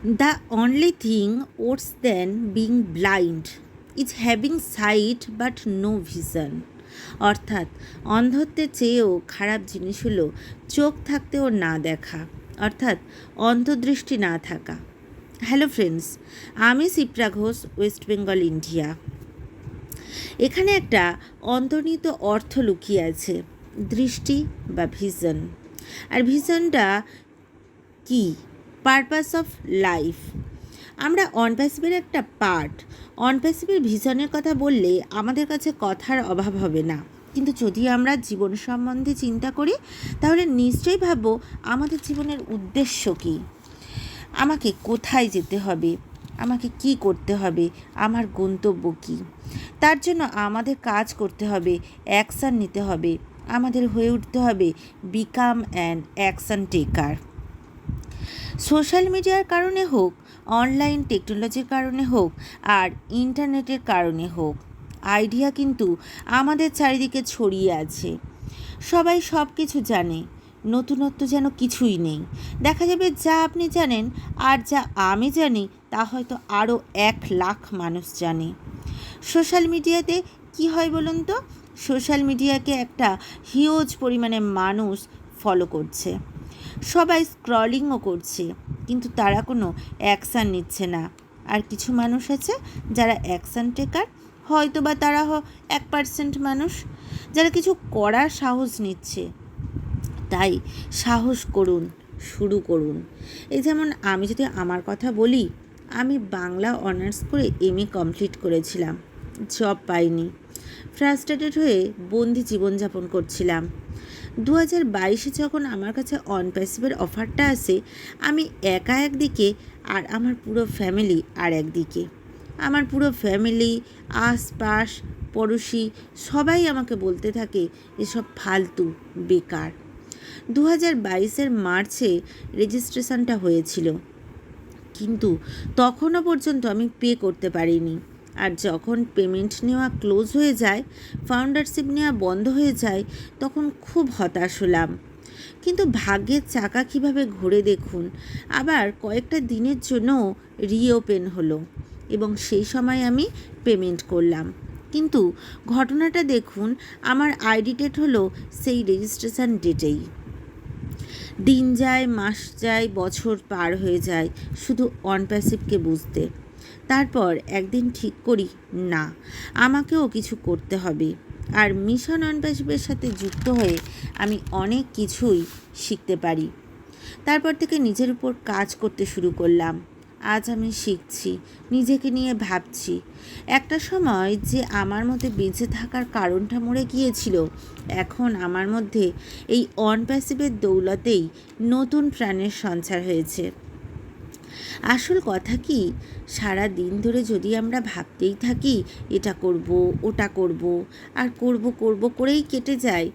The only thing worse than being blind is having sight but no vision. অর্থাৎ অন্ধত্বের চেয়েও খারাপ জিনিস হলো চোখ থাকতেও না দেখা, অর্থাৎ অন্তর্দৃষ্টি না থাকা। হ্যালো ফ্রেন্ডস, আমি শিপ্রা ঘোষ, ওয়েস্ট বেঙ্গল, ইন্ডিয়া। এখানে একটা অন্তর্নিহিত অর্থ লুকিয়ে আছে, দৃষ্টি বা ভিশন। আর ভিশনটা কি? Purpose of life. আমরা অনপ্যাসিভের একটা পার্ট। অনপ্যাসিভের ভিশনের কথা বললে আমাদের কাছে কথার অভাব হবে না, কিন্তু যদি আমরা জীবন সম্বন্ধে চিন্তা করি তাহলে নিশ্চয়ই ভাববো আমাদের জীবনের উদ্দেশ্য কী, আমাকে কোথায় যেতে হবে, আমাকে কি করতে হবে, আমার গন্তব্য কী। তার জন্য আমাদের কাজ করতে হবে, অ্যাকশান নিতে হবে, আমাদের হয়ে উঠতে হবে become an action taker. Social মিডিয়ার কারণে হোক, অনলাইন টেকনোলজির কারণে হোক, আর ইন্টারনেটের কারণে হোক, আইডিয়া কিন্তু আমাদের চারিদিকে ছড়িয়ে আছে। সবাই সব কিছু জানে, নতুনত্ব যেন কিছুই নেই। দেখা যাবে যা আপনি জানেন আর যা আমি জানি তা হয়তো আরও 1,00,000 মানুষ জানে। সোশ্যাল মিডিয়াতে কি হয় বলুন তো? সোশ্যাল মিডিয়াকে একটা হিউজ পরিমাণে মানুষ ফলো করছে, সবাই স্ক্রলিংও করছে, কিন্তু তারা কোনো অ্যাকশান নিচ্ছে না। আর কিছু মানুষ আছে যারা অ্যাকশান টেকার, হয়তো বা তারা 1% মানুষ যারা কিছু করার সাহস নিচ্ছে। তাই সাহস করুন, শুরু করুন। এই যেমন আমি যদি আমার কথা বলি, আমি বাংলা অনার্স করে MA কমপ্লিট করেছিলাম, জব পাইনি, ফ্রাস্ট্রেটেড হয়ে বন্দি জীবনযাপন করছিলাম। 2022 যখন আমার কাছে অনপ্যাসিভের অফারটা আসে, আমি একা একদিকে আর আমার পুরো ফ্যামিলি আর একদিকে। আমার পুরো ফ্যামিলি, আশপাশ, পড়োশি সবাই আমাকে বলতে থাকে এসব ফালতু, বেকার। 2022 মার্চে রেজিস্ট্রেশনটা হয়েছিল, কিন্তু তখনও পর্যন্ত আমি পে করতে পারিনি। আর যখন পেমেন্ট নেওয়া ক্লোজ হয়ে যায়, ফাউন্ডারশিপ নেওয়া বন্ধ হয়ে যায়, তখন খুব হতাশ হলাম। কিন্তু ভাগ্যের চাকা কিভাবে ঘুরে দেখুন, আবার কয়েকটা দিনের জন্য রিওপেন হলো এবং সেই সময় আমি পেমেন্ট করলাম। কিন্তু ঘটনাটা দেখুন, আমার আইডি ডেট হলো সেই রেজিস্ট্রেশন ডেটেই। দিন যায়, মাস যায়, বছর পার হয়ে যায় শুধু অনপ্যাসিভকে বুঝতে। তারপর একদিন ঠিক করি, না, আমাকেও কিছু করতে হবে। আর মিশন অনপ্যাসিভের সাথে যুক্ত হয়ে আমি অনেক কিছুই শিখতে পারি। তারপর থেকে নিজের উপর কাজ করতে শুরু করলাম। আজ আমি শিখছি, নিজেকে নিয়ে ভাবছি। একটা সময় যে আমার মধ্যে বেঁচে থাকার কারণটা মরে গিয়েছিল, এখন আমার মধ্যে এই অনপ্যাসিভের দৌলতেই নতুন প্রাণের সঞ্চার হয়েছে। আসল কথা কি, সারা দিন ধরে যদি আমরা ভাবতেই থাকি এটা করব, ওটা করব, আর করব করব করেই কেটে যায়,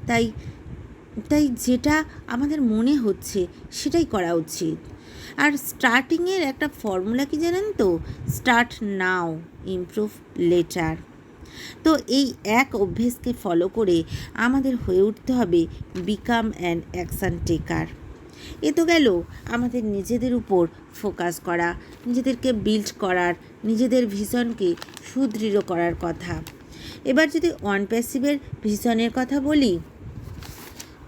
তাই তাই যেটা আমাদের মনে হচ্ছে সেটাই করা উচিত। আর স্টার্টিংয়ের একটা ফর্মুলা কি জানেন তো? Start now, improve letter. তো এই এক অভ্যেসকে ফলো করে আমাদের হয়ে উঠতে হবে বিকাম অ্যান অ্যাকশান টেকার। এ তো গেল আমাদের নিজেদের উপর ফোকাস করা, নিজেদেরকে বিল্ড করার, নিজেদের ভিশনকে সুদৃঢ় করার কথা। এবার যদি অনপ্যাসিভের ভিশনের কথা বলি,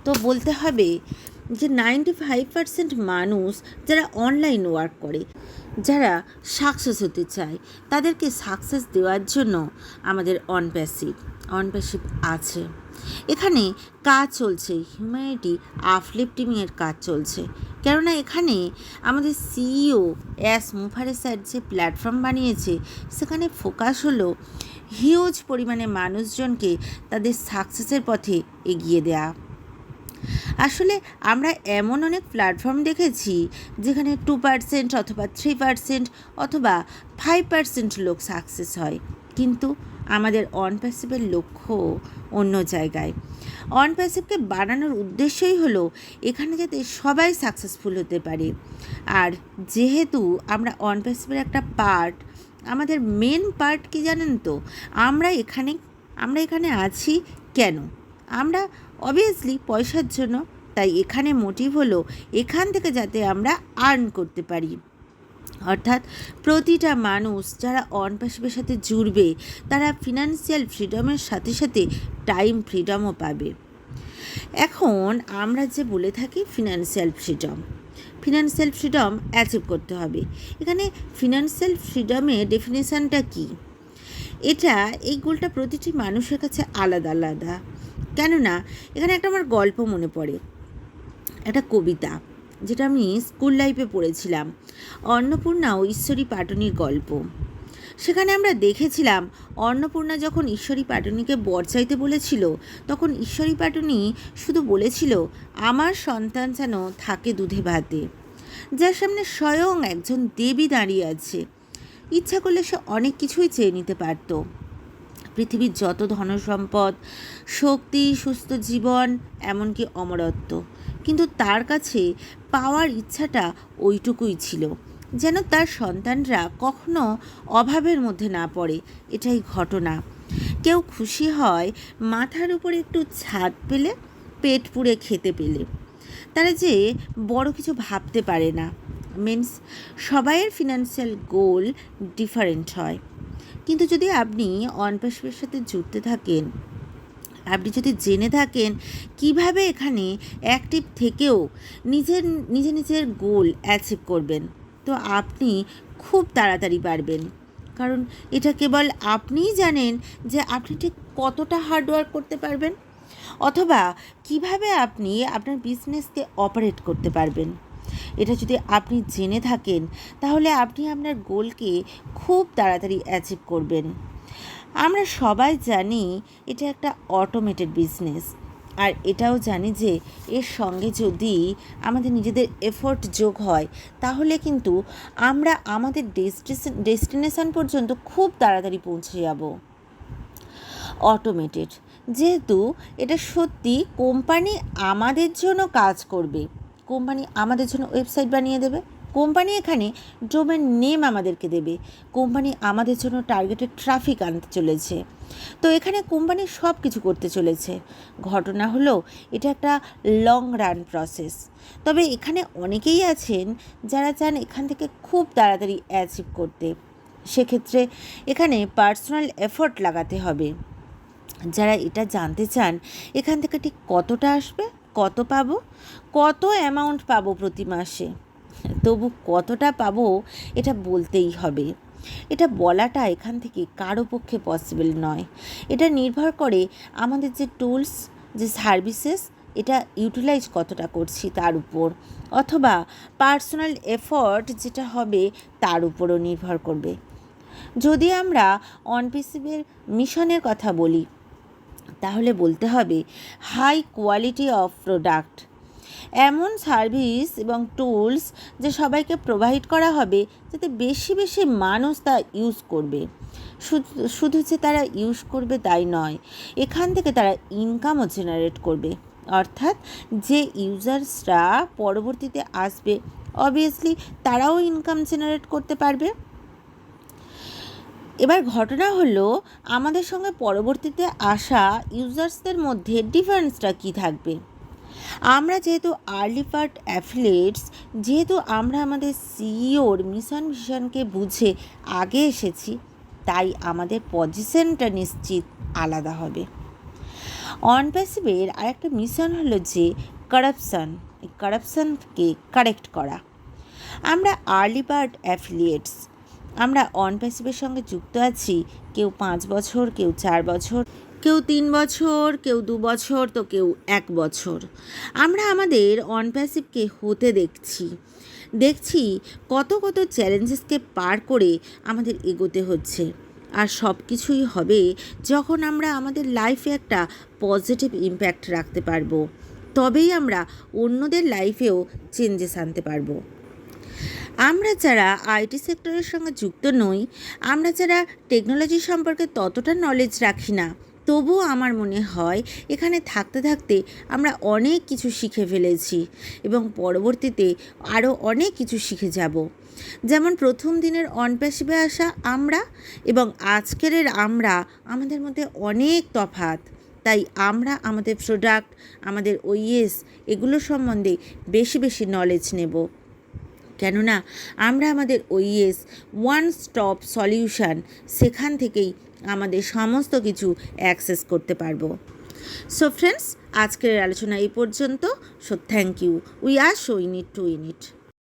তো বলতে হবে যে 95% মানুষ যারা অনলাইন ওয়ার্ক করে, যারা সাকসেস হতে চায়, তাদেরকে সাকসেস দেওয়ার জন্য আমাদের অনপ্যাসিভ আছে। এখানে কাজ চলছে, হিউম্যানিটি আপলিফটিংয়ের কাজ চলছে। কেননা এখানে আমাদের CEO মুফারেস স্যার যে প্ল্যাটফর্ম বানিয়েছে, সেখানে ফোকাস হলো হিউজ পরিমাণে মানুষজনকে তাদের সাকসেসের পথে এগিয়ে দেওয়া। আসলে আমরা এমন অনেক প্ল্যাটফর্ম দেখেছি যেখানে 2% অথবা 3% অথবা 5% লোক সাকসেস হয়, কিন্তু আমাদের অনপ্যাসিভের লক্ষ্য অন্য জায়গায়। অনপ্যাসিভকে বানানোর উদ্দেশ্যই হলো এখানে যাতে সবাই সাকসেসফুল হতে পারে। আর যেহেতু আমরা অনপ্যাসিভের একটা পার্ট, আমাদের মেন পার্ট কি জানেন তো? আমরা এখানে আছি কেন? আমরা অবভিয়াসলি পয়সার জন্য। তাই এখানে মোটিভ হলো এখান থেকে যাতে আমরা আর্ন করতে পারি। অর্থাৎ প্রতিটা মানুষ যারা অন প্যাসিভের সাথে জুড়বে তারা ফিনান্সিয়াল ফ্রিডমের সাথে সাথে টাইম ফ্রিডমও পাবে। এখন আমরা যে বলে থাকি ফিনান্সিয়াল ফ্রিডম অ্যাচিভ করতে হবে। এখানে ফিনান্সিয়াল ফ্রিডমের ডেফিনেশানটা কী? এই গোলটা প্রতিটি মানুষের কাছে আলাদা আলাদা। কেননা এখানে একটা আমার গল্প মনে পড়ে, একটা কবিতা যেটা আমি স্কুল লাইফে পড়েছিলাম, অন্নপূর্ণা ও ঈশ্বরী পাটনির গল্প। সেখানে আমরা দেখেছিলাম অন্নপূর্ণা যখন ঈশ্বরী পাটনিকে বর চাইতে বলেছিল, তখন ঈশ্বরী পাটনি শুধু বলেছিল, আমার সন্তান যেন থাকে দুধে ভাতে, যার সামনে স্বয়ং একজন দেবী দাঁড়িয়ে আছে। ইচ্ছা করলে সে অনেক কিছুই চেয়ে নিতে পারত, পৃথিবীর যত ধনসম্পদ, শক্তি, সুস্থ জীবন, এমনকি অমরত্ব। কিন্তু তার কাছে পাওয়ার ইচ্ছাটা ওইটুকুই ছিল, যেন তার সন্তানরা কখনো অভাবের মধ্যে না পড়ে। এটাই ঘটনা। কেউ খুশি হয় মাথার উপরে একটু ছাদ পেলে, পেট পুড়ে খেতে পেলে। তারা যে বড় কিছু ভাবতে পারে না। সবাইয়ের ফিনান্সিয়াল গোল ডিফারেন্ট হয়। কিন্তু যদি আপনি অনপ্যাসিভের সাথে জুড়তে থাকেন, আপনি যদি জেনে থাকেন কিভাবে এখানে অ্যাক্টিভ থেকেও নিজের গোল অ্যাচিভ করবেন, তো আপনি খুব তাড়াতাড়ি পারবেন। কারণ এটা কেবল আপনিই জানেন যে আপনি ঠিক কতটা হার্ডওয়ার্ক করতে পারবেন, অথবা কিভাবে আপনি আপনার বিজনেসকে অপারেট করতে পারবেন। এটা যদি আপনি জেনে থাকেন, তাহলে আপনি আপনার গোলকে খুব তাড়াতাড়ি অ্যাচিভ করবেন। আমরা সবাই জানি এটা একটা অটোমেটেড বিজনেস, আর এটাও জানি যে এর সঙ্গে যদি আমাদের নিজেদের এফোর্ট যোগ হয়, তাহলে কিন্তু আমরা আমাদের ডেস্টিনেশন পর্যন্ত খুব তাড়াতাড়ি পৌঁছে যাব। অটোমেটেড যেহেতু এটা সত্যি, কোম্পানি আমাদের জন্য কাজ করবে, কোম্পানি আমাদের জন্য ওয়েবসাইট বানিয়ে দেবে, কোম্পানি এখানে ডোমেন নেম আমাদেরকে দেবে, কোম্পানি আমাদের জন্য টার্গেটেড ট্রাফিক আনতে চলেছে। তো এখানে কোম্পানি সব কিছু করতে চলেছে। ঘটনা হলো এটা একটা লং রান প্রসেস। তবে এখানে অনেকেই আছেন যারা চান এখান থেকে খুব তাড়াতাড়ি অ্যাচিভ করতে। সেক্ষেত্রে এখানে পার্সোনাল এফোর্ট লাগাতে হবে। যারা এটা জানতে চান এখান থেকে ঠিক কতটা আসবে, কত পাবো, কত অ্যামাউন্ট পাবো প্রতি মাসে, তবু কতটা পাবো এটা বলতেই হবে। এটা বলাটা এখান থেকে কারো পক্ষে পসিবল নয়। এটা নির্ভর করে আমাদের যে টুলস, যে সার্ভিসেস, এটা ইউটিলাইজ কতটা করছি তার উপর, অথবা পার্সোনাল এফোর্ট যেটা হবে তার উপরও নির্ভর করবে। যদি আমরা অনপ্যাসিভের মিশনের কথা বলি, তাহলে বলতে হবে হাই কোয়ালিটি অফ প্রোডাক্ট, এমন সার্ভিস এবং টুলস যে সবাইকে প্রোভাইড করা হবে, যাতে বেশি বেশি মানুষ তা ইউজ করবে। শুধু যে তারা ইউজ করবে তাই নয়, এখান থেকে তারা ইনকামও জেনারেট করবে। অর্থাৎ যে ইউজার্সরা পরবর্তীতে আসবে, অবভিয়াসলি তারাও ইনকাম জেনারেট করতে পারবে। এবার ঘটনা হলো আমাদের সঙ্গে পরবর্তীতে আসা ইউজার্সদের মধ্যে ডিফারেন্সটা কী থাকবে। আমরা যেহেতু আর্লি বার্ড অ্যাফিলিয়েটস, যেহেতু আমরা আমাদের সিইওর মিশন ভিশনকে বুঝে আগে এসেছি, তাই আমাদের পজিশনটা নিশ্চিত আলাদা হবে। অনপ্যাসিভের আরেকটা মিশন হলো যে কারাপশানকে কারেক্ট করা। আমরা আর্লি বার্ড অ্যাফিলিয়েটস, আমরা অনপ্যাসিভের সঙ্গে যুক্ত আছি, কেউ 5 বছর, কেউ 4 বছর, কেউ 3 বছর, কেউ 2 বছর, তো কেউ 1 বছর। আমরা আমাদের অনপ্যাসিভকে হতে দেখছি কত চ্যালেঞ্জেসকে পার করে আমাদের এগোতে হচ্ছে। আর সব কিছুই হবে যখন আমরা আমাদের লাইফে একটা পজিটিভ ইম্প্যাক্ট রাখতে পারবো, তবেই আমরা অন্যদের লাইফেও চেঞ্জেস আনতে পারবো। আমরা যারা আইটি সেক্টরের সঙ্গে যুক্ত নই, আমরা যারা টেকনোলজি সম্পর্কে ততটা নলেজ রাখি না, তবুও আমার মনে হয় এখানে থাকতে থাকতে আমরা অনেক কিছু শিখে ফেলেছি এবং পরবর্তীতে আরও অনেক কিছু শিখে যাব। যেমন প্রথম দিনের অনপ্যাসিভে আসা আমরা এবং আজকের আমরা, আমাদের মধ্যে অনেক তফাৎ। তাই আমরা আমাদের প্রোডাক্ট, আমাদের ওইএস, এগুলো সম্বন্ধে বেশি বেশি নলেজ নেব। কেননা আমরা আমাদের ওইএস ওয়ান স্টপ সলিউশন সেখান থেকেই আমাদের সমস্ত কিছু অ্যাক্সেস করতে পারবো। সো ফ্রেন্ডস, আজকের আলোচনা এই পর্যন্ত। So thank you. We are show in it to in it.